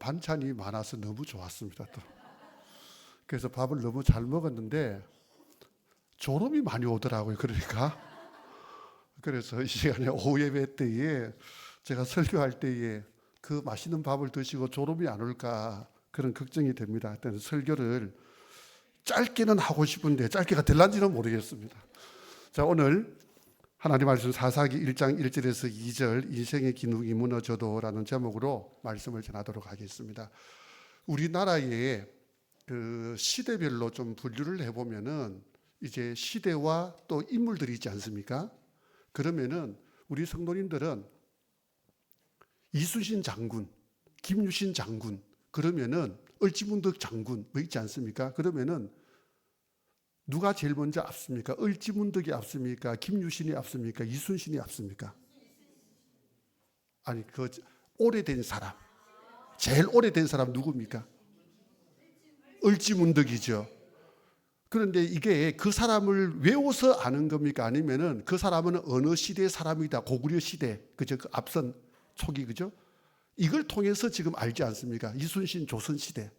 반찬이 많아서 너무 좋았습니다. 또. 그래서 밥을 너무 잘 먹었는데 졸음이 많이 오더라고요. 그래서 이 시간에 오후 예배 때에 제가 설교할 때에 그 맛있는 밥을 드시고 졸음이 안 올까 그런 걱정이 됩니다. 그때는 설교를 짧게는 하고 싶은데 짧게가 될런지는 모르겠습니다. 자, 오늘 하나님 말씀 사사기 1장 1절에서 2절 인생의 기둥이 무너져도 라는 제목으로 말씀을 전하도록 하겠습니다. 우리나라의 그 시대별로 좀 분류를 해보면은 이제 시대와 또 인물들이 있지 않습니까? 그러면은 우리 성도님들은 이순신 장군, 김유신 장군, 그러면은 을지문덕 장군 뭐 있지 않습니까? 그러면은 누가 제일 먼저 앞섭니까? 을지문덕이 앞섭니까? 김유신이 앞섭니까? 이순신이 앞섭니까? 아니, 그 오래된 사람, 제일 오래된 사람 누굽니까? 을지문덕이죠. 그런데 이게 그 사람을 외워서 아는 겁니까? 아니면은 그 사람은 어느 시대의 사람이다. 고구려 시대, 그죠? 그 앞선 초기, 그죠? 이걸 통해서 지금 알지 않습니까? 이순신 조선 시대.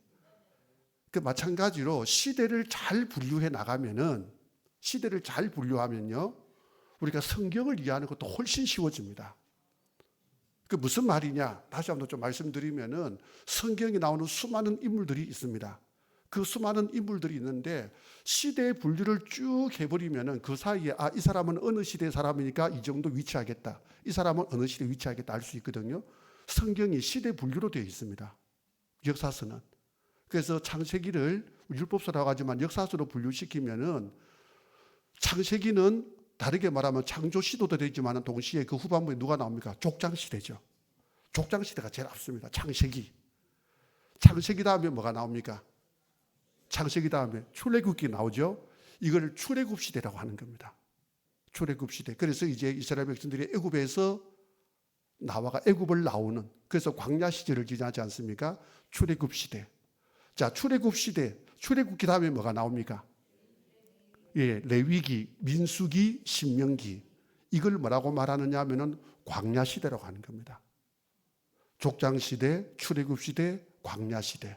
그 마찬가지로 시대를 잘 분류해 나가면은, 시대를 잘 분류하면요, 우리가 성경을 이해하는 것도 훨씬 쉬워집니다. 그 무슨 말이냐? 다시 한번 좀 말씀드리면은 성경에 나오는 수많은 인물들이 있습니다. 그 수많은 인물들이 있는데 시대의 분류를 쭉 해버리면은 그 사이에 이 사람은 어느 시대의 사람이니까 이 정도 위치하겠다. 이 사람은 어느 시대에 위치하겠다 알 수 있거든요. 성경이 시대 분류로 되어 있습니다. 역사서는. 그래서 창세기를 율법서라고 하지만 역사서로 분류시키면은 창세기는 다르게 말하면 창조 시도도 되지만 동시에 그 후반부에 누가 나옵니까? 족장 시대죠. 족장 시대가 제일 앞섭니다. 창세기. 창세기 다음에 뭐가 나옵니까? 창세기 다음에 출애굽기 나오죠. 이걸 출애굽 시대라고 하는 겁니다. 출애굽 시대. 그래서 이제 이스라엘 백성들이 애굽에서 나와가 애굽을 나오는, 그래서 광야 시대를 지나지 않습니까? 출애굽 시대. 자, 출애굽 시대, 출애굽기 다음에 뭐가 나옵니까? 예, 레위기, 민수기, 신명기. 이걸 뭐라고 말하느냐 하면은 광야 시대라고 하는 겁니다. 족장 시대, 출애굽 시대, 광야 시대.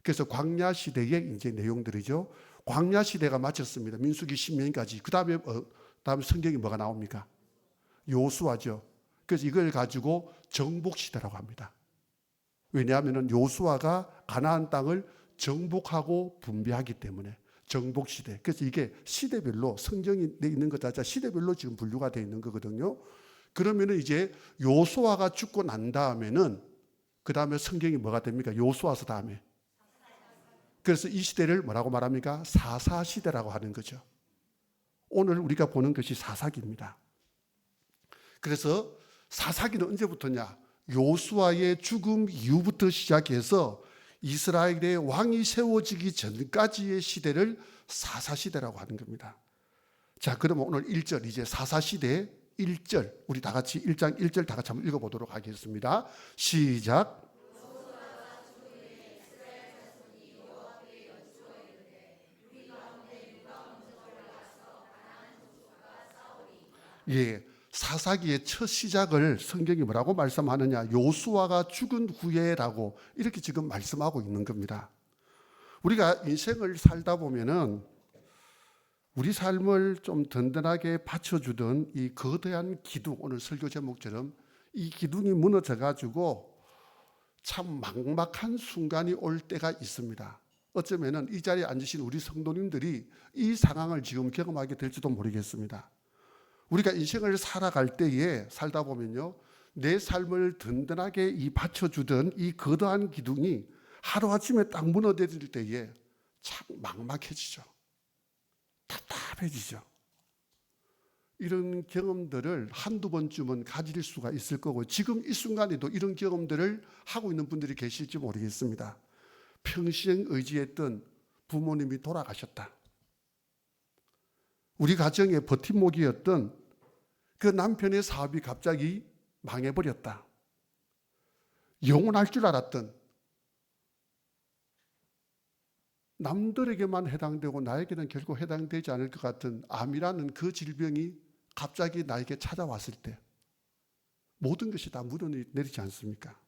그래서 광야 시대의 이제 내용들이죠. 광야 시대가 마쳤습니다. 민수기, 신명기까지. 그다음에 다음 성경이 뭐가 나옵니까? 요수아죠. 그래서 이걸 가지고 정복 시대라고 합니다. 왜냐하면 요수아가 가나안 땅을 정복하고 분배하기 때문에 정복 시대. 그래서 이게 시대별로 성경이 있는 것 자체가 시대별로 지금 분류가 되어 있는 거거든요. 그러면은 이제 요수아가 죽고 난 다음에는 그 다음에 성경이 뭐가 됩니까? 요수아서 다음에. 그래서 이 시대를 뭐라고 말합니까? 사사시대라고 하는 거죠. 오늘 우리가 보는 것이 사사기입니다. 그래서 사사기는 언제부터냐? 요수아의 죽음 이후부터 시작해서 이스라엘의 왕이 세워지기 전까지의 시대를 사사시대라고 하는 겁니다. 자, 그러면 오늘 1절, 이제 사사시대 1절, 우리 다 같이 1장 1절 다 같이 한번 읽어보도록 하겠습니다. 시작. 예, 사사기의 첫 시작을 성경이 뭐라고 말씀하느냐? 요수아가 죽은 후에라고 이렇게 지금 말씀하고 있는 겁니다. 우리가 인생을 살다 보면은 우리 삶을 좀 든든하게 받쳐주던 이 거대한 기둥, 오늘 설교 제목처럼 이 기둥이 무너져 가지고 참 막막한 순간이 올 때가 있습니다. 어쩌면은 이 자리에 앉으신 우리 성도님들이 이 상황을 지금 경험하게 될지도 모르겠습니다. 우리가 인생을 살아갈 때에 살다 보면요, 내 삶을 든든하게 이 받쳐주던 이 거대한 기둥이 하루아침에 딱 무너질 때에 참 막막해지죠. 답답해지죠. 이런 경험들을 한두 번쯤은 가질 수가 있을 거고, 지금 이 순간에도 이런 경험들을 하고 있는 분들이 계실지 모르겠습니다. 평생 의지했던 부모님이 돌아가셨다. 우리 가정의 버팀목이었던 그 남편의 사업이 갑자기 망해버렸다. 영원할 줄 알았던, 남들에게만 해당되고 나에게는 결코 해당되지 않을 것 같은 암이라는 그 질병이 갑자기 나에게 찾아왔을 때 모든 것이 다 무너내리지 않습니까?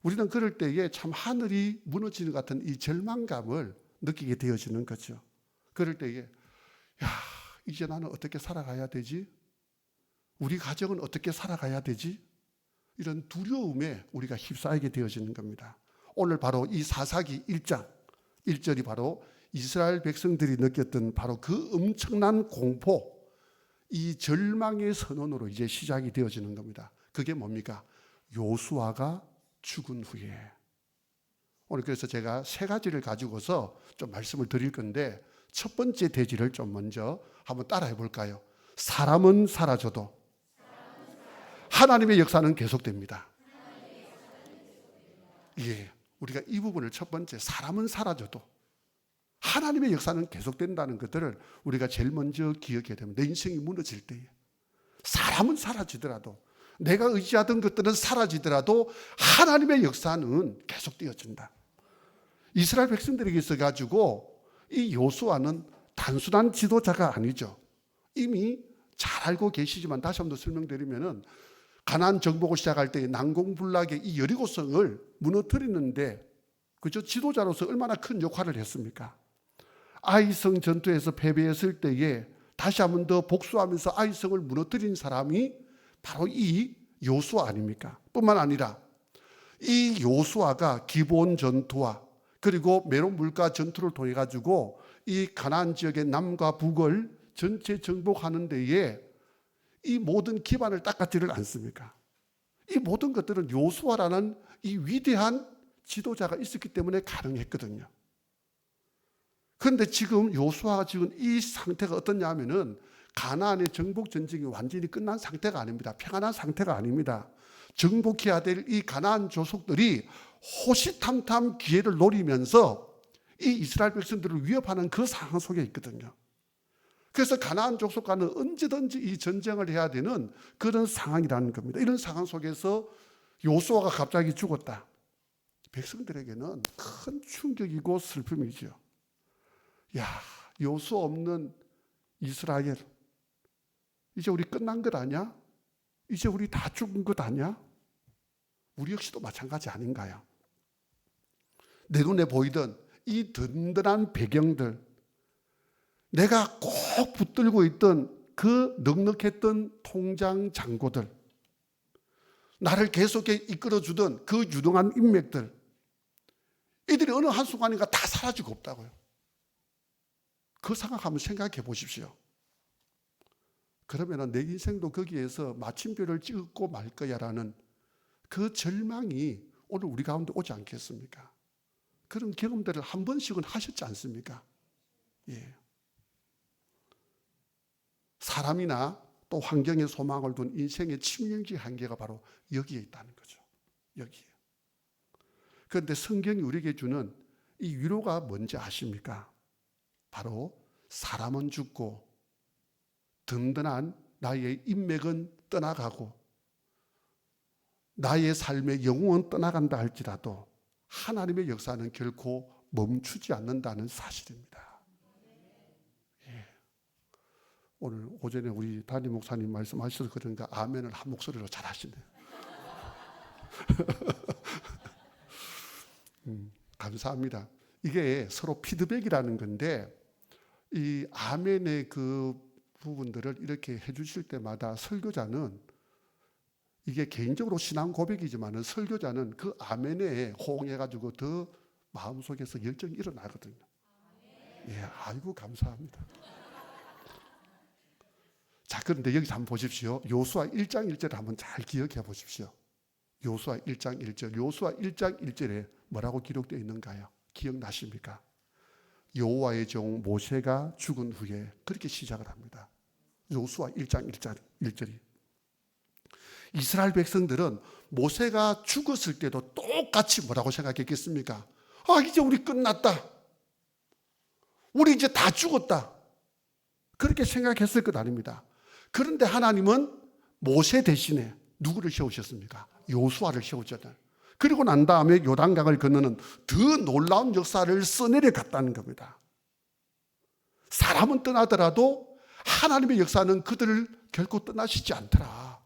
우리는 그럴 때에 참 하늘이 무너지는 것 같은 이 절망감을 느끼게 되어지는 거죠. 그럴 때에 이제 나는 어떻게 살아가야 되지? 우리 가정은 어떻게 살아가야 되지? 이런 두려움에 우리가 휩싸이게 되어지는 겁니다. 오늘 바로 이 사사기 1장 1절이 바로 이스라엘 백성들이 느꼈던 바로 그 엄청난 공포, 이 절망의 선언으로 이제 시작이 되어지는 겁니다. 그게 뭡니까? 요수아가 죽은 후에. 오늘 그래서 제가 세 가지를 가지고서 좀 말씀을 드릴 건데, 첫 번째 대지를 좀 먼저 한번 따라해 볼까요? 사람은 사라져도 하나님의 역사는 계속됩니다. 예, 우리가 이 부분을 첫 번째, 사람은 사라져도 하나님의 역사는 계속된다는 것들을 우리가 제일 먼저 기억해야 됩니다. 내 인생이 무너질 때에 사람은 사라지더라도, 내가 의지하던 것들은 사라지더라도 하나님의 역사는 계속되어진다. 이스라엘 백성들에게 있어가지고 이 요수아는 단순한 지도자가 아니죠. 이미 잘 알고 계시지만 다시 한번 설명드리면은, 가나안 정복을 시작할 때 난공불락의 이 여리고성을 무너뜨리는데 그저 지도자로서 얼마나 큰 역할을 했습니까? 아이성 전투에서 패배했을 때에 다시 한번 더 복수하면서 아이성을 무너뜨린 사람이 바로 이 요수아 아닙니까? 뿐만 아니라 이 요수아가 기브온 전투와 그리고 메론 물가 전투를 통해 가지고 이 가나안 지역의 남과 북을 전체 정복하는 데에 이 모든 기반을 닦았지를 않습니까? 이 모든 것들은 요수아라는 이 위대한 지도자가 있었기 때문에 가능했거든요. 그런데 지금 요수아가 지금 이 상태가 어떠냐 하면은, 가나안의 정복 전쟁이 완전히 끝난 상태가 아닙니다. 평안한 상태가 아닙니다. 정복해야 될 이 가나안 족속들이 호시탐탐 기회를 노리면서 이 이스라엘 백성들을 위협하는 그 상황 속에 있거든요. 그래서 가나안 족속과는 언제든지 이 전쟁을 해야 되는 그런 상황이라는 겁니다. 이런 상황 속에서 요수아가 갑자기 죽었다. 백성들에게는 큰 충격이고 슬픔이죠. 야, 요수 없는 이스라엘, 이제 우리 끝난 것 아니야? 이제 우리 다 죽은 것 아니야? 우리 역시도 마찬가지 아닌가요? 내 눈에 보이던 이 든든한 배경들, 내가 꼭 붙들고 있던 그 넉넉했던 통장 잔고들, 나를 계속해 이끌어주던 그 유능한 인맥들, 이들이 어느 한순간인가 다 사라지고 없다고요. 그 상황 한번 생각해 보십시오. 그러면 내 인생도 거기에서 마침표를 찍고 말 거야라는 그 절망이 오늘 우리 가운데 오지 않겠습니까? 그런 경험들을 한 번씩은 하셨지 않습니까? 예. 사람이나 또 환경에 소망을 둔 인생의 치명적인 한계가 바로 여기에 있다는 거죠. 여기에. 그런데 성경이 우리에게 주는 이 위로가 뭔지 아십니까? 바로 사람은 죽고 든든한 나의 인맥은 떠나가고 나의 삶의 영웅은 떠나간다 할지라도 하나님의 역사는 결코 멈추지 않는다는 사실입니다. 오늘 오전에 우리 담임 목사님 말씀하셔서 그런가 아멘을 한 목소리로 잘 하시네요. 감사합니다. 이게 서로 피드백이라는 건데, 이 아멘의 그 부분들을 이렇게 해주실 때마다 설교자는, 이게 개인적으로 신앙 고백이지만 설교자는 그 아멘에 호응해가지고 더 마음속에서 열정이 일어나거든요. 예, 아이고 감사합니다. 자, 그런데 여기서 한번 보십시오. 요수아 1장 1절을 한번 잘 기억해 보십시오. 요수아 1장 1절. 요수아 1장 1절에 뭐라고 기록되어 있는가요? 기억나십니까? 여호와의 종 모세가 죽은 후에 그렇게 시작을 합니다. 요수아 1장 1절이. 이스라엘 백성들은 모세가 죽었을 때도 똑같이 뭐라고 생각했겠습니까? 아, 이제 우리 끝났다. 우리 이제 다 죽었다. 그렇게 생각했을 것 아닙니다. 그런데 하나님은 모세 대신에 누구를 세우셨습니까? 요수아를 세우셨잖아요. 그리고 난 다음에 요단강을 건너는 더 놀라운 역사를 써내려 갔다는 겁니다. 사람은 떠나더라도 하나님의 역사는 그들을 결코 떠나시지 않더라.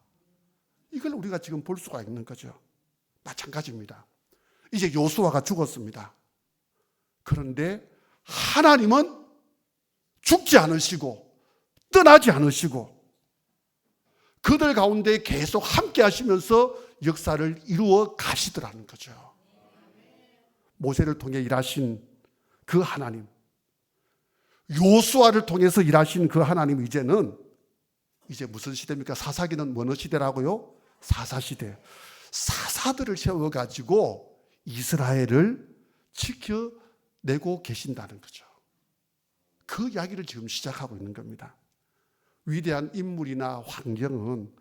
이걸 우리가 지금 볼 수가 있는 거죠. 마찬가지입니다. 이제 요수아가 죽었습니다. 그런데 하나님은 죽지 않으시고 떠나지 않으시고 그들 가운데 계속 함께 하시면서 역사를 이루어 가시더라는 거죠. 모세를 통해 일하신 그 하나님, 요수아를 통해서 일하신 그 하나님, 이제 무슨 시대입니까? 사사기는 어느 시대라고요? 사사시대. 사사들을 세워가지고 이스라엘을 지켜내고 계신다는 거죠. 그 이야기를 지금 시작하고 있는 겁니다. 위대한 인물이나 환경은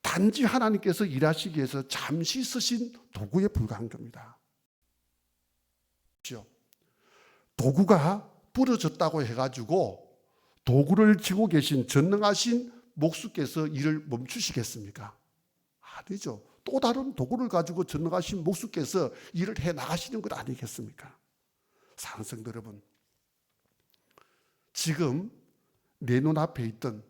단지 하나님께서 일하시기 위해서 잠시 쓰신 도구에 불과한 겁니다. 도구가 부러졌다고 해가지고 도구를 쥐고 계신 전능하신 목수께서 일을 멈추시겠습니까? 아니죠. 또 다른 도구를 가지고 전능하신 목수께서 일을 해 나가시는 것 아니겠습니까? 사랑하는 성도 여러분, 지금 내 눈앞에 있던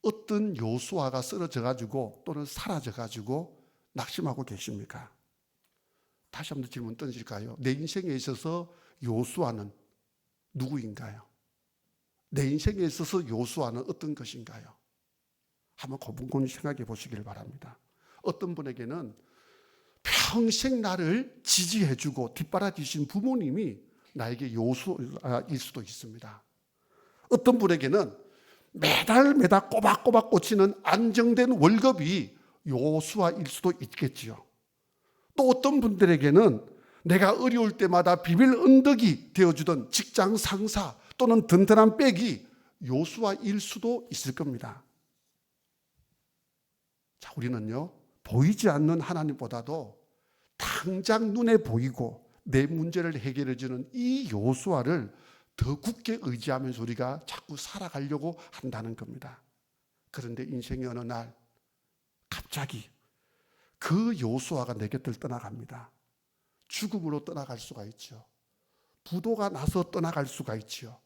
어떤 요수아가 쓰러져가지고 또는 사라져가지고 낙심하고 계십니까? 다시 한번 질문 던질까요? 내 인생에 있어서 요수아는 누구인가요? 내 인생에 있어서 요수아는 어떤 것인가요? 한번 고분고분 생각해 보시길 바랍니다. 어떤 분에게는 평생 나를 지지해주고 뒷바라지신 부모님이 나에게 요수아일 수도 있습니다. 어떤 분에게는 매달 꼬박꼬박 꽂히는 안정된 월급이 요수아일 수도 있겠지요. 또 어떤 분들에게는 내가 어려울 때마다 비밀 언덕이 되어주던 직장 상사 또는 든든한 백이 요수아일 수도 있을 겁니다. 자, 우리는요, 보이지 않는 하나님보다도 당장 눈에 보이고 내 문제를 해결해 주는 이 요수아를 더 굳게 의지하면서 우리가 자꾸 살아가려고 한다는 겁니다. 그런데 인생의 어느 날 갑자기 그 요수아가 내 곁을 떠나갑니다. 죽음으로 떠나갈 수가 있죠. 부도가 나서 떠나갈 수가 있죠.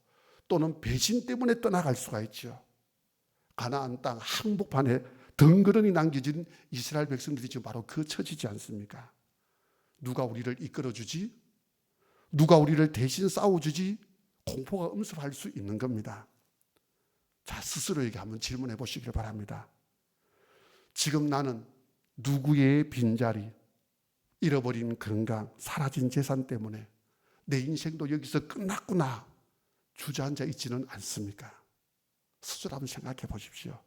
또는 배신 때문에 떠나갈 수가 있죠. 가나안 땅 항복판에 덩그러니 남겨진 이스라엘 백성들이 지금 바로 그 처지지 않습니까? 누가 우리를 이끌어주지? 누가 우리를 대신 싸워주지? 공포가 음습할 수 있는 겁니다. 자, 스스로에게 한번 질문해 보시길 바랍니다. 지금 나는 누구의 빈자리, 잃어버린 건강, 사라진 재산 때문에 내 인생도 여기서 끝났구나 주저앉아 있지는 않습니까? 스스로 한번 생각해 보십시오.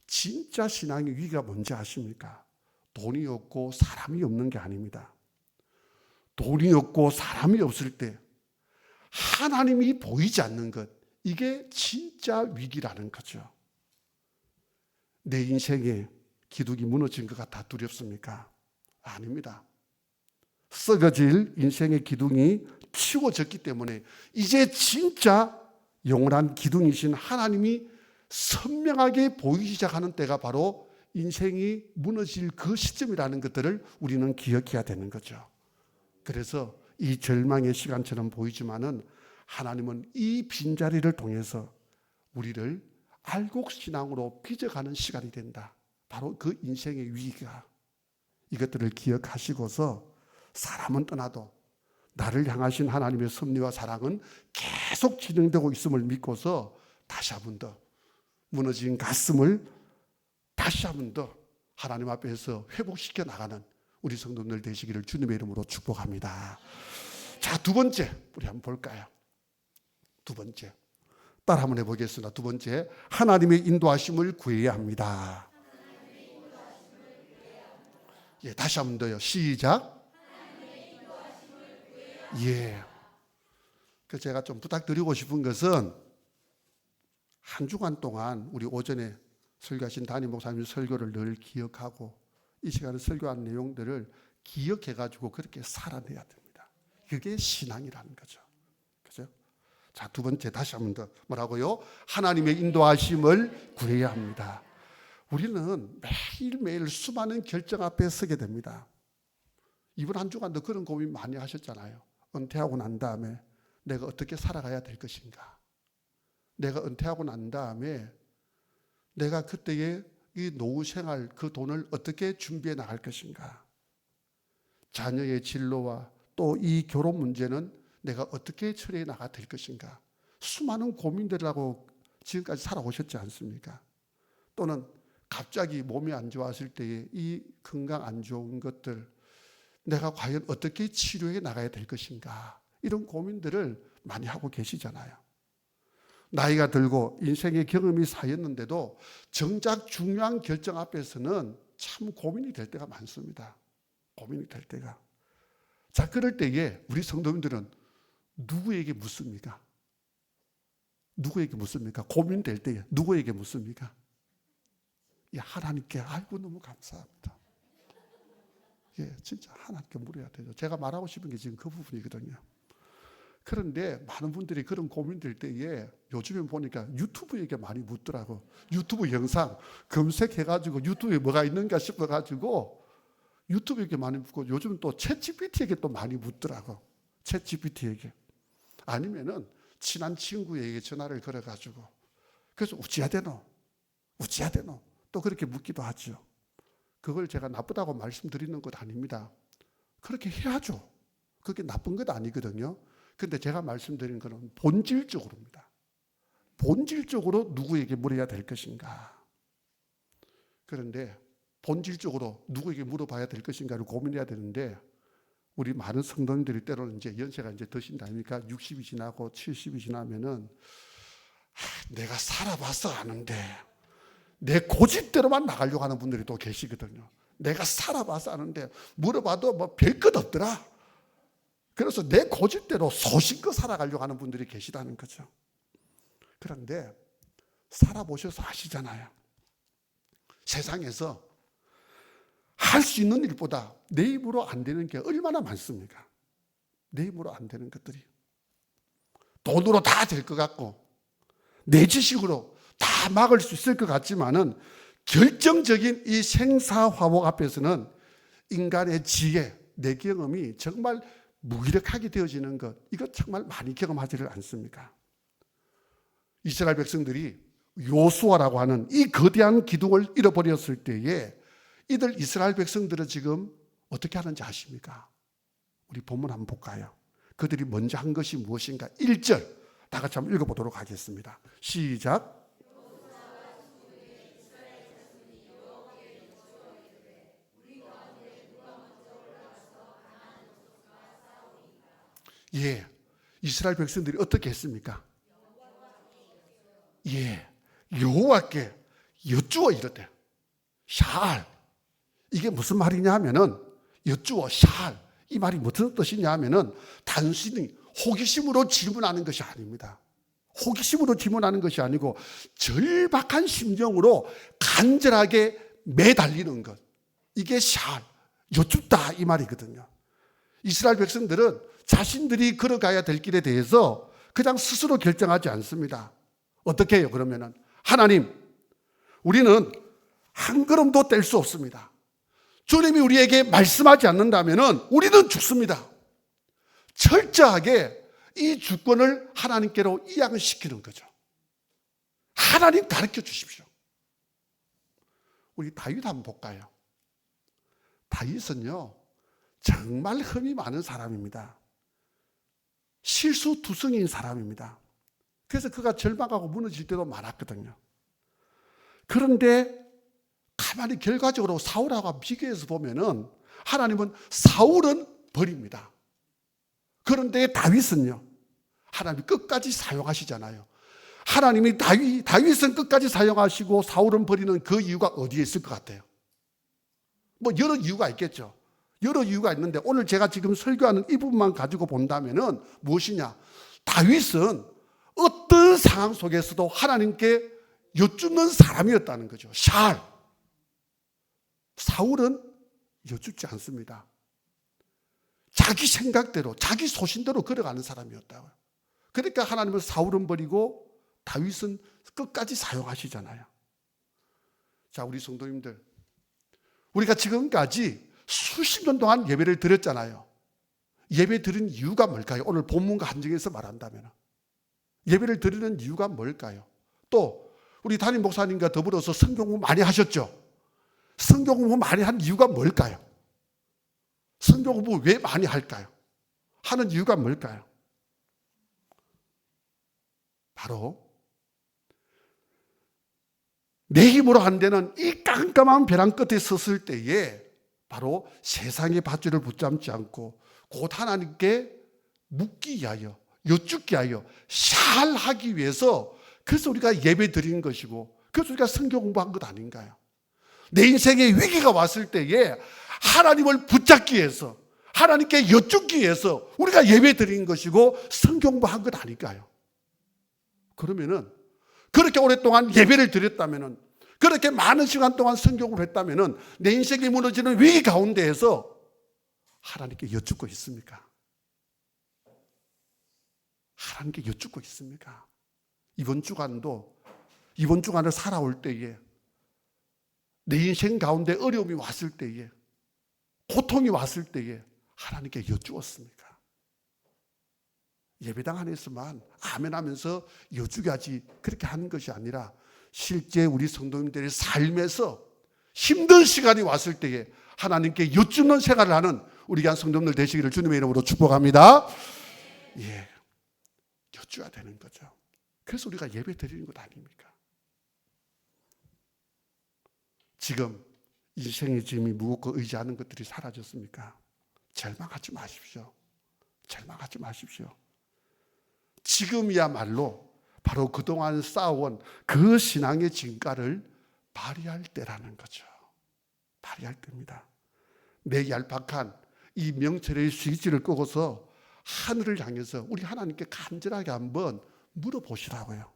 진짜 신앙의 위기가 뭔지 아십니까? 돈이 없고 사람이 없는 게 아닙니다. 돈이 없고 사람이 없을 때 하나님이 보이지 않는 것, 이게 진짜 위기라는 거죠. 내 인생에 기둥이 무너진 것 같아 두렵습니까? 아닙니다. 썩어질 인생의 기둥이 치워졌기 때문에 이제 진짜 영원한 기둥이신 하나님이 선명하게 보이기 시작하는 때가 바로 인생이 무너질 그 시점이라는 것들을 우리는 기억해야 되는 거죠. 그래서 이 절망의 시간처럼 보이지만은 하나님은 이 빈자리를 통해서 우리를 알곡신앙으로 빚어가는 시간이 된다. 바로 그 인생의 위기가, 이것들을 기억하시고서 사람은 떠나도 나를 향하신 하나님의 섭리와 사랑은 계속 진행되고 있음을 믿고서 다시 한 번 더 무너진 가슴을 다시 한 번 더 하나님 앞에서 회복시켜 나가는 우리 성도들 되시기를 주님의 이름으로 축복합니다. 자, 두 번째 우리 한번 볼까요? 두 번째 따라 한번 해보겠습니다. 두 번째, 하나님의 인도하심을 구해야 합니다. 예, 다시 한번 더요. 시작. 예. 그 제가 좀 부탁드리고 싶은 것은 한 주간 동안 우리 오전에 설교하신 담임 목사님 설교를 늘 기억하고 이 시간에 설교한 내용들을 기억해가지고 그렇게 살아내야 됩니다. 그게 신앙이라는 거죠. 그죠? 자, 두 번째 다시 한번 더 뭐라고요? 하나님의 인도하심을 구해야 합니다. 우리는 매일매일 수많은 결정 앞에 서게 됩니다. 이번 한 주간도 그런 고민 많이 하셨잖아요. 은퇴하고 난 다음에 내가 어떻게 살아가야 될 것인가? 내가 은퇴하고 난 다음에 내가 그때의 이 노후 생활, 그 돈을 어떻게 준비해 나갈 것인가? 자녀의 진로와 또 이 결혼 문제는 내가 어떻게 처리해 나가야 될 것인가. 수많은 고민들하고 지금까지 살아오셨지 않습니까? 또는 갑자기 몸이 안 좋았을 때에 이 건강 안 좋은 것들 내가 과연 어떻게 치료해 나가야 될 것인가. 이런 고민들을 많이 하고 계시잖아요. 나이가 들고 인생의 경험이 쌓였는데도 정작 중요한 결정 앞에서는 참 고민이 될 때가 많습니다. 고민이 될 때가. 자, 그럴 때에 우리 성도님들은 누구에게 묻습니까? 누구에게 묻습니까? 고민될 때에 누구에게 묻습니까? 하나님께. 아이고 너무 감사합니다. 진짜 하나님께 물어야 되죠. 제가 말하고 싶은 게 지금 그 부분이거든요. 그런데 많은 분들이 그런 고민될 때에 요즘에 보니까 유튜브에게 많이 묻더라고. 유튜브 영상 검색해가지고 유튜브에 뭐가 있는가 싶어가지고 유튜브에게 많이 묻고 요즘 또 챗GPT에게 또 많이 묻더라고. 챗GPT에게. 아니면은 친한 친구에게 전화를 걸어가지고 그래서 어찌해야 되노? 어찌해야 되노? 또 그렇게 묻기도 하죠. 그걸 제가 나쁘다고 말씀드리는 것 아닙니다. 그렇게 해야죠. 그게 나쁜 것 아니거든요. 근데 제가 말씀드리는 것은 본질적으로입니다. 본질적으로 누구에게 물어야 될 것인가. 그런데 본질적으로 누구에게 물어봐야 될 것인가를 고민해야 되는데 우리 많은 성도님들이 때로는 이제 연세가 이제 드신다 아닙니까? 60이 지나고 70이 지나면은 내가 살아봐서 아는데 내 고집대로만 나가려고 하는 분들이 또 계시거든요. 내가 살아봐서 아는데 물어봐도 뭐 별것 없더라. 그래서 내 고집대로 소신껏 살아가려고 하는 분들이 계시다는 거죠. 그런데 살아보셔서 아시잖아요. 세상에서 할 수 있는 일보다 내 입으로 안 되는 게 얼마나 많습니까? 내 입으로 안 되는 것들이. 돈으로 다 될 것 같고 내 지식으로 다 막을 수 있을 것 같지만은 결정적인 이 생사화복 앞에서는 인간의 지혜, 내 경험이 정말 무기력하게 되어지는 것, 이거 정말 많이 경험하지를 않습니까? 이스라엘 백성들이 요수아라고 하는 이 거대한 기둥을 잃어버렸을 때에 이들 이스라엘 백성들은 지금 어떻게 하는지 아십니까? 우리 본문 한번 볼까요? 그들이 먼저 한 것이 무엇인가? 1절 다 같이 한번 읽어보도록 하겠습니다. 시작. 예, 이스라엘 백성들이 어떻게 했습니까? 예, 여호와께 여쭈어 이르되 샬. 이게 무슨 말이냐 하면은 여쭈어 샬. 이 말이 무슨 뜻이냐 하면은 단순히 호기심으로 질문하는 것이 아닙니다. 호기심으로 질문하는 것이 아니고 절박한 심정으로 간절하게 매달리는 것. 이게 샬, 여쭙다 이 말이거든요. 이스라엘 백성들은 자신들이 걸어가야 될 길에 대해서 그냥 스스로 결정하지 않습니다. 어떻게 해요? 그러면은 하나님, 우리는 한 걸음도 뗄 수 없습니다. 주님이 우리에게 말씀하지 않는다면은 우리는 죽습니다. 철저하게 이 주권을 하나님께로 이양시키는 거죠. 하나님 가르쳐 주십시오. 우리 다윗 한번 볼까요? 다윗은요, 정말 흠이 많은 사람입니다. 실수투성이인 사람입니다. 그래서 그가 절망하고 무너질 때도 많았거든요. 그런데 가만히 결과적으로 사울하고 비교해서 보면은 하나님은 사울은 버립니다. 그런데 다윗은요, 하나님이 끝까지 사용하시잖아요. 하나님이 다윗은 끝까지 사용하시고 사울은 버리는 그 이유가 어디에 있을 것 같아요? 뭐 여러 이유가 있겠죠. 여러 이유가 있는데 오늘 제가 지금 설교하는 이 부분만 가지고 본다면은 무엇이냐? 다윗은 어떤 상황 속에서도 하나님께 여쭙는 사람이었다는 거죠. 샬. 사울은 여쭙지 않습니다. 자기 생각대로, 자기 소신대로 걸어가는 사람이었다고요. 그러니까 하나님은 사울은 버리고 다윗은 끝까지 사용하시잖아요. 자, 우리 성도님들, 우리가 지금까지 수십 년 동안 예배를 드렸잖아요. 예배 드린 이유가 뭘까요? 오늘 본문과 한정해서 말한다면 예배를 드리는 이유가 뭘까요? 또 우리 담임 목사님과 더불어서 성경 공부 많이 하셨죠? 성경 공부 많이 한 이유가 뭘까요? 성경 공부 왜 많이 할까요? 하는 이유가 뭘까요? 바로 내 힘으로 안 되는 이 깜깜한 벼랑 끝에 섰을 때에 바로 세상의 밧줄을 붙잡지 않고 곧 하나님께 묻기 위하여, 여쭙기 위하여 잘 하기 위해서, 그래서 우리가 예배 드리는 것이고, 그래서 우리가 성경 공부한 것 아닌가요? 내 인생에 위기가 왔을 때에 하나님을 붙잡기 위해서, 하나님께 여쭙기 위해서 우리가 예배 드리는 것이고 성경 공부한 것 아닐까요? 그러면은 그렇게 오랫동안 예배를 드렸다면은, 그렇게 많은 시간 동안 성경을 했다면은 내 인생이 무너지는 위기 가운데에서 하나님께 여쭙고 있습니까? 하나님께 여쭙고 있습니까? 이번 주간을 살아올 때에, 내 인생 가운데 어려움이 왔을 때에, 고통이 왔을 때에 하나님께 여쭈었습니까? 예배당 안에서만 아멘 하면서 여쭈게 하지, 그렇게 하는 것이 아니라 실제 우리 성도님들의 삶에서 힘든 시간이 왔을 때에 하나님께 여쭙는 생활을 하는 우리 귀한 성도님들 되시기를 주님의 이름으로 축복합니다. 예, 여쭈어야 되는 거죠. 그래서 우리가 예배 드리는 것 아닙니까? 지금 인생의 짐이 무겁고 의지하는 것들이 사라졌습니까? 절망하지 마십시오. 절망하지 마십시오. 지금이야말로 바로 그동안 쌓아온 그 신앙의 진가를 발휘할 때라는 거죠. 발휘할 때입니다. 내 얄팍한 이 명철의 스위치를 끄고서 하늘을 향해서 우리 하나님께 간절하게 한번 물어보시라고요.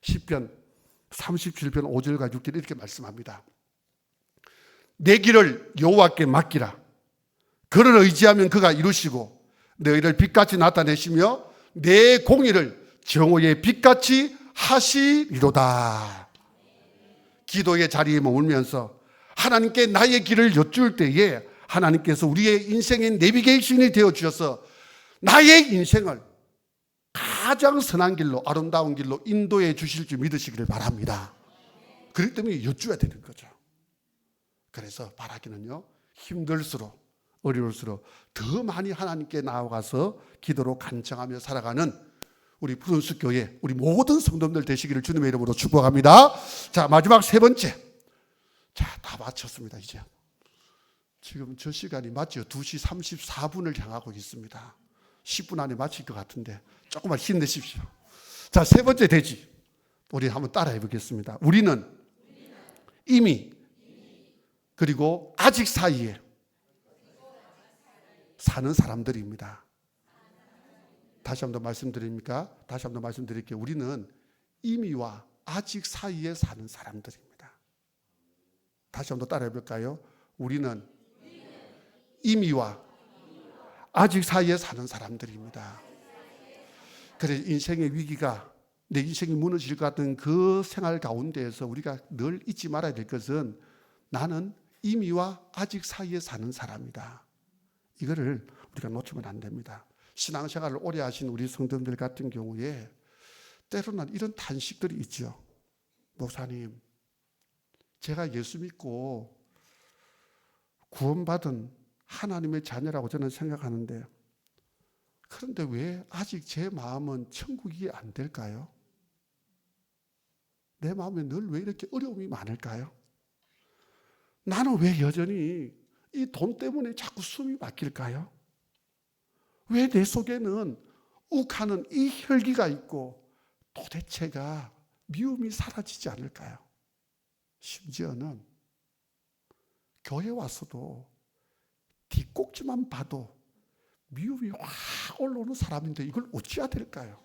시편 37편 5절과 6절 이렇게 말씀합니다. 내 길을 여호와께 맡기라. 그를 의지하면 그가 이루시고 너희를 빛같이 나타내시며 내 공의를 정오의 빛같이 하시리로다. 기도의 자리에 머물면서 하나님께 나의 길을 여쭐 때에 하나님께서 우리의 인생의 내비게이션이 되어주셔서 나의 인생을 가장 선한 길로, 아름다운 길로 인도해 주실 줄 믿으시기를 바랍니다. 그렇기 때문에 여쭈어야 되는 거죠. 그래서 바라기는요, 힘들수록 어려울수록 더 많이 하나님께 나아가서 기도로 간청하며 살아가는 우리 푸른숲 교회, 우리 모든 성도들 되시기를 주님의 이름으로 축복합니다. 자, 마지막 세 번째. 자, 다 마쳤습니다. 이제 지금 저 시간이 맞죠? 2시 34분을 향하고 있습니다. 10분 안에 마칠 것 같은데 조금만 힘내십시오. 자, 세 번째 대지 우리 한번 따라해 보겠습니다. 우리는 이미 그리고 아직 사이에 사는 사람들입니다. 다시 한번 말씀드립니까? 다시 한번 말씀드릴게요. 우리는 이미와 아직 사이에 사는 사람들입니다. 다시 한번 따라해 볼까요? 우리는 이미와 아직 사이에 사는 사람들입니다. 그래서 인생의 위기가, 내 인생이 무너질 것 같은 그 생활 가운데에서 우리가 늘 잊지 말아야 될 것은 나는 이미와 아직 사이에 사는 사람이다. 이거를 우리가 놓치면 안 됩니다. 신앙생활을 오래 하신 우리 성도님들 같은 경우에 때로는 이런 탄식들이 있죠. 목사님, 제가 예수 믿고 구원받은 하나님의 자녀라고 저는 생각하는데, 그런데 왜 아직 제 마음은 천국이 안 될까요? 내 마음에 늘 왜 이렇게 어려움이 많을까요? 나는 왜 여전히 이 돈 때문에 자꾸 숨이 막힐까요? 왜 내 속에는 욱하는 이 혈기가 있고 도대체가 미움이 사라지지 않을까요? 심지어는 교회 와서도 뒷꼭지만 봐도 미움이 확 올라오는 사람인데 이걸 어찌해야 될까요?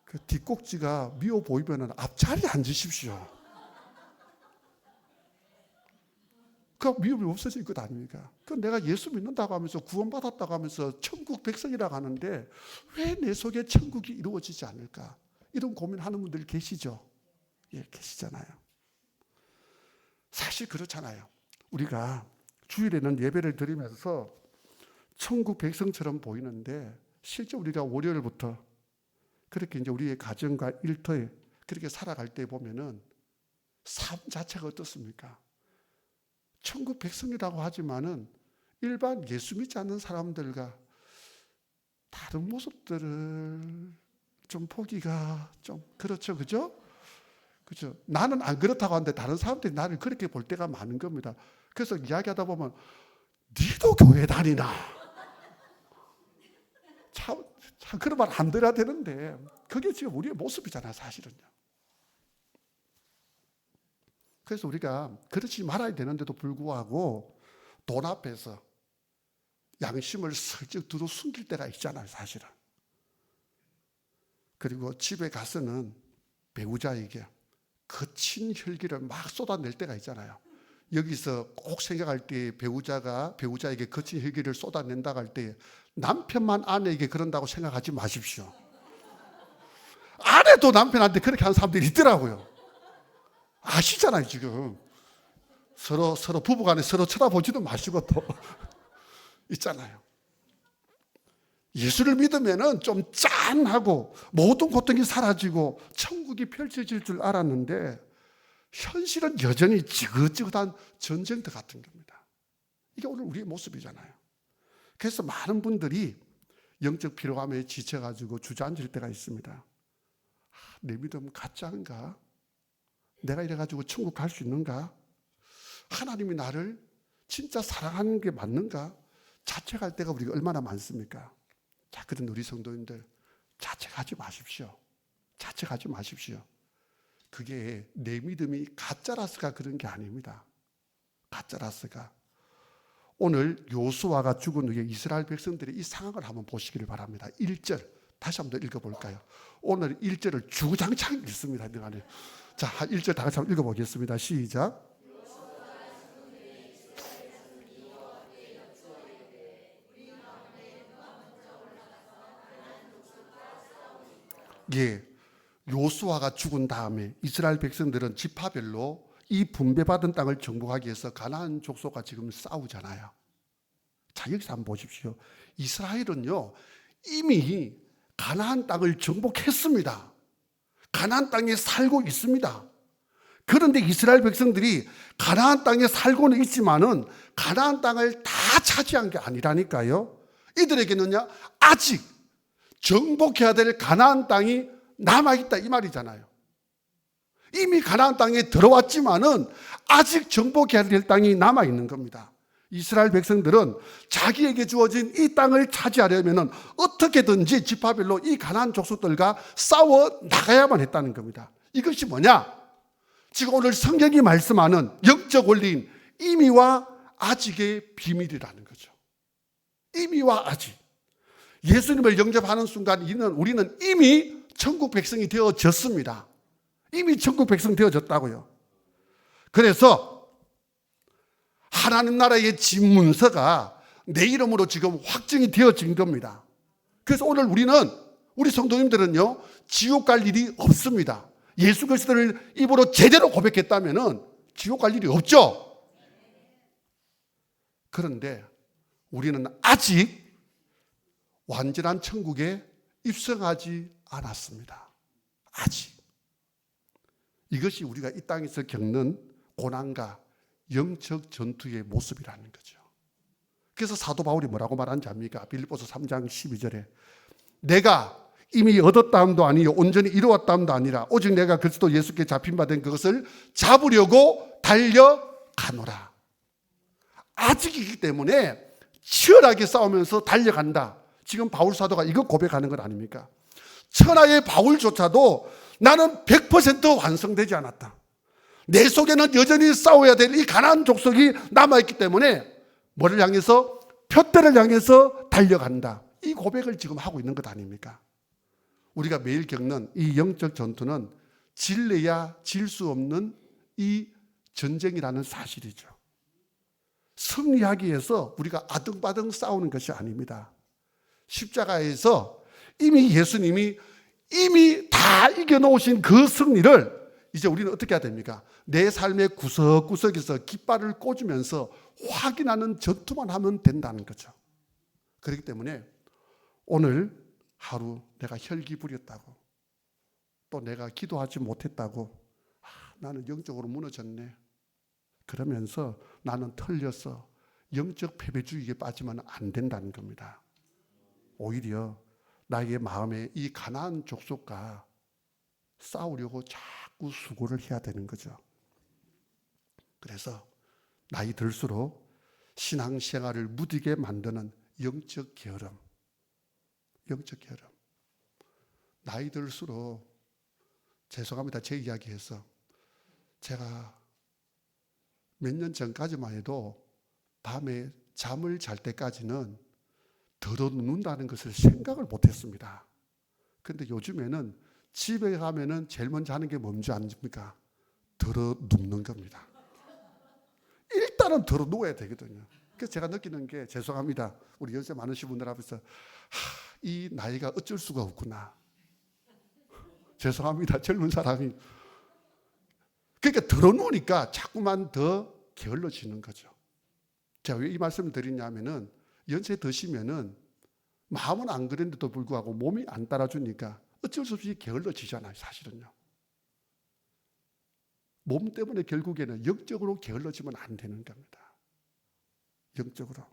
그 뒷꼭지가 미워 보이면 앞자리에 앉으십시오. 그 미움이 없어질 것 아닙니까? 그 내가 예수 믿는다고 하면서 구원받았다고 하면서 천국 백성이라고 하는데 왜 내 속에 천국이 이루어지지 않을까? 이런 고민하는 분들 계시죠? 예, 계시잖아요. 사실 그렇잖아요. 우리가 주일에는 예배를 드리면서 천국 백성처럼 보이는데 실제 우리가 월요일부터 그렇게 이제 우리의 가정과 일터에 그렇게 살아갈 때 보면은 삶 자체가 어떻습니까? 천국 백성이라고 하지만은 일반 예수 믿지 않는 사람들과 다른 모습들을 좀 보기가 좀 그렇죠, 그죠? 그죠? 나는 안 그렇다고 하는데 다른 사람들이 나를 그렇게 볼 때가 많은 겁니다. 그래서 이야기하다 보면 니도 교회 다니나? 참 그런 말 안 들어야 되는데 그게 지금 우리의 모습이잖아요, 사실은요. 그래서 우리가 그렇지 말아야 되는데도 불구하고 돈 앞에서 양심을 슬쩍 두루 숨길 때가 있잖아요, 사실은. 그리고 집에 가서는 배우자에게 거친 혈기를 막 쏟아낼 때가 있잖아요. 여기서 꼭 생각할 때 배우자에게 거친 혈기를 쏟아낸다고 할 때 남편만 아내에게 그런다고 생각하지 마십시오. 아내도 남편한테 그렇게 하는 사람들이 있더라고요. 아시잖아요, 지금. 서로 부부간에 서로 쳐다보지도 마시고 또 있잖아요. 예수를 믿으면은 좀 짠하고 모든 고통이 사라지고 천국이 펼쳐질 줄 알았는데 현실은 여전히 지긋지긋한 전쟁터 같은 겁니다. 이게 오늘 우리의 모습이잖아요. 그래서 많은 분들이 영적 피로감에 지쳐가지고 주저앉을 때가 있습니다. 내 믿음 가짜인가? 내가 이래가지고 천국 갈 수 있는가? 하나님이 나를 진짜 사랑하는 게 맞는가? 자책할 때가 우리가 얼마나 많습니까? 자, 그런 우리 성도님들 자책하지 마십시오. 자책하지 마십시오. 그게 내 믿음이 가짜라서가 그런 게 아닙니다. 가짜라서가. 오늘 요수아가 죽은 후에 이스라엘 백성들의 이 상황을 한번 보시기를 바랍니다. 1절 다시 한번 읽어볼까요? 오늘 1절을 주구장창 읽습니다. 자, 1절 다 같이 한번 읽어보겠습니다. 시작. 예, 요수아가 죽은 다음에 이스라엘 백성들은 지파별로 이 분배받은 땅을 정복하기 위해서 가나안 족속과 지금 싸우잖아요. 자, 여기서 한번 보십시오. 이스라엘은요 이미 가나안 땅을 정복했습니다. 가나안 땅에 살고 있습니다. 그런데 이스라엘 백성들이 가나안 땅에 살고는 있지만은 가나안 땅을 다 차지한 게 아니라니까요. 이들에게는요 아직 정복해야 될 가나안 땅이 남아있다 이 말이잖아요. 이미 가나안 땅에 들어왔지만은 아직 정복해야 될 땅이 남아있는 겁니다. 이스라엘 백성들은 자기에게 주어진 이 땅을 차지하려면 어떻게든지 지파별로 이 가나안 족속들과 싸워 나가야만 했다는 겁니다. 이것이 뭐냐? 지금 오늘 성경이 말씀하는 영적 원리인 이미와 아직의 비밀이라는 거죠. 이미와 아직. 예수님을 영접하는 순간 우리는 이미 천국 백성이 되어졌습니다. 이미 천국 백성 되어졌다고요. 그래서 하나님 나라의 집문서가 내 이름으로 지금 확정이 되어진 겁니다. 그래서 오늘 우리 성도님들은요 지옥 갈 일이 없습니다. 예수 그리스도를 입으로 제대로 고백했다면은 지옥 갈 일이 없죠. 그런데 우리는 아직 완전한 천국에 입성하지 않았습니다. 아직. 이것이 우리가 이 땅에서 겪는 고난과 영적 전투의 모습이라는 거죠. 그래서 사도 바울이 뭐라고 말하는지 압니까? 빌립보서 3장 12절에 내가 이미 얻었다함도 아니요 온전히 이루었다함도 아니라 오직 내가 그리스도 예수께 잡힌 바 된 그것을 잡으려고 달려가노라. 아직이기 때문에 치열하게 싸우면서 달려간다. 지금 바울 사도가 이거 고백하는 것 아닙니까? 천하의 바울조차도 나는 100% 완성되지 않았다. 내 속에는 여전히 싸워야 될 이 가나안 족속이 남아있기 때문에 뭐를 향해서? 표대를 향해서 달려간다. 이 고백을 지금 하고 있는 것 아닙니까? 우리가 매일 겪는 이 영적 전투는 질래야 질 수 없는 이 전쟁이라는 사실이죠. 승리하기 위해서 우리가 아등바등 싸우는 것이 아닙니다. 십자가에서 이미 예수님이 이미 다 이겨놓으신 그 승리를 이제 우리는 어떻게 해야 됩니까? 내 삶의 구석구석에서 깃발을 꽂으면서 확인하는 전투만 하면 된다는 거죠. 그렇기 때문에 오늘 하루 내가 혈기 부렸다고 또 내가 기도하지 못했다고 나는 영적으로 무너졌네. 그러면서 나는 틀려서 영적 패배주의에 빠지면 안 된다는 겁니다. 오히려 나의 마음에 이 가나안 족속과 싸우려고 자꾸 수고를 해야 되는 거죠. 그래서 나이 들수록 신앙생활을 무디게 만드는 영적 게으름. 나이 들수록, 죄송합니다, 제 이야기해서, 제가 몇 년 전까지만 해도 밤에 잠을 잘 때까지는 더러 눕는다는 것을 생각을 못했습니다. 그런데 요즘에는 집에 가면은 제일 먼저 하는 게 뭔지 아십니까? 더러 눕는 겁니다. 일단은 더러 누워야 되거든요. 그래서 제가 느끼는 게, 죄송합니다, 우리 연세 많으신 분들 앞에서 이 나이가 어쩔 수가 없구나. 죄송합니다, 젊은 사람이. 그러니까 더러 누우니까 자꾸만 더 게을러지는 거죠. 제가 왜 이 말씀을 드리냐면은, 연세 드시면은 마음은 안 그랬는데도 불구하고 몸이 안 따라주니까 어쩔 수 없이 게을러지잖아요, 사실은요. 몸 때문에 결국에는 영적으로 게을러지면 안 되는 겁니다. 영적으로.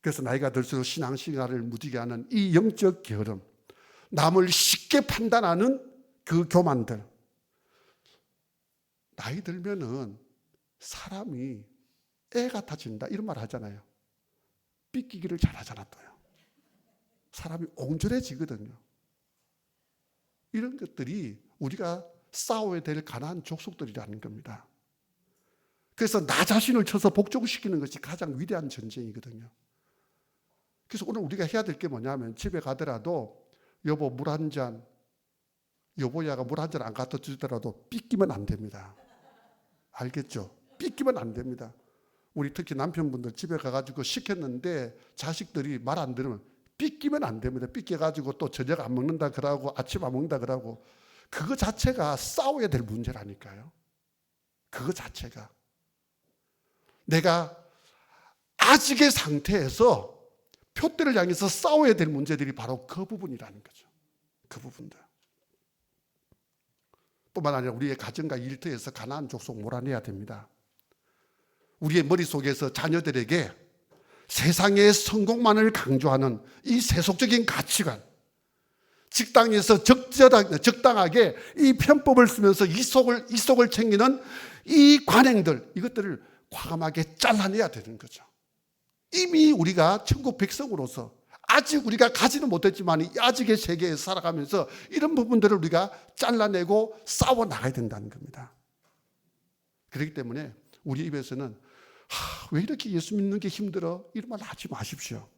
그래서 나이가 들수록 신앙생활을 무디게 하는 이 영적 게으름, 남을 쉽게 판단하는 그 교만들. 나이 들면은 사람이 애 같아진다, 이런 말 하잖아요. 삐끼기를 잘하잖아, 또요. 사람이 옹졸해지거든요. 이런 것들이 우리가 싸워야 될 가나안 족속들이라는 겁니다. 그래서 나 자신을 쳐서 복종시키는 것이 가장 위대한 전쟁이거든요. 그래서 오늘 우리가 해야 될 게 뭐냐면, 집에 가더라도 여보 물 한 잔, 여보야가 물 한 잔 안 갖다 주더라도 삐끼면 안 됩니다. 알겠죠? 삐끼면 안 됩니다. 우리 특히 남편분들 집에 가가지고 시켰는데 자식들이 말 안 들으면 삐끼면 안 됩니다. 삐껴가지고 또 저녁 안 먹는다 그러고 아침 안 먹는다 그러고, 그거 자체가 싸워야 될 문제라니까요. 그거 자체가. 내가 아직의 상태에서 표대를 향해서 싸워야 될 문제들이 바로 그 부분이라는 거죠. 그 부분들. 뿐만 아니라 우리의 가정과 일터에서 가나안 족속 몰아내야 됩니다. 우리의 머릿속에서 자녀들에게 세상의 성공만을 강조하는 이 세속적인 가치관, 직장에서 적당하게 이 편법을 쓰면서 이속을 챙기는 이 관행들, 이것들을 과감하게 잘라내야 되는 거죠. 이미 우리가 천국 백성으로서 아직 우리가 가지는 못했지만 아직의 세계에 살아가면서 이런 부분들을 우리가 잘라내고 싸워 나가야 된다는 겁니다. 그렇기 때문에 우리 입에서는 왜 이렇게 예수 믿는 게 힘들어? 이런 말 하지 마십시오.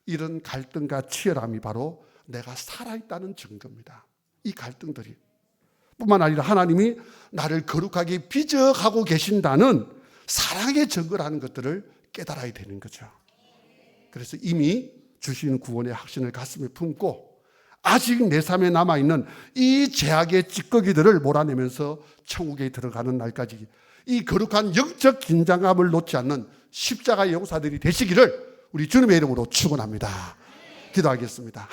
이런 갈등과 치열함이 바로 내가 살아있다는 증거입니다. 이 갈등들이. 뿐만 아니라 하나님이 나를 거룩하게 빚어가고 계신다는 사랑의 증거라는 것들을 깨달아야 되는 거죠. 그래서 이미 주신 구원의 확신을 가슴에 품고 아직 내 삶에 남아있는 이 죄악의 찌꺼기들을 몰아내면서 천국에 들어가는 날까지 이 거룩한 영적 긴장감을 놓지 않는 십자가의 용사들이 되시기를 우리 주님의 이름으로 축원합니다. 기도하겠습니다.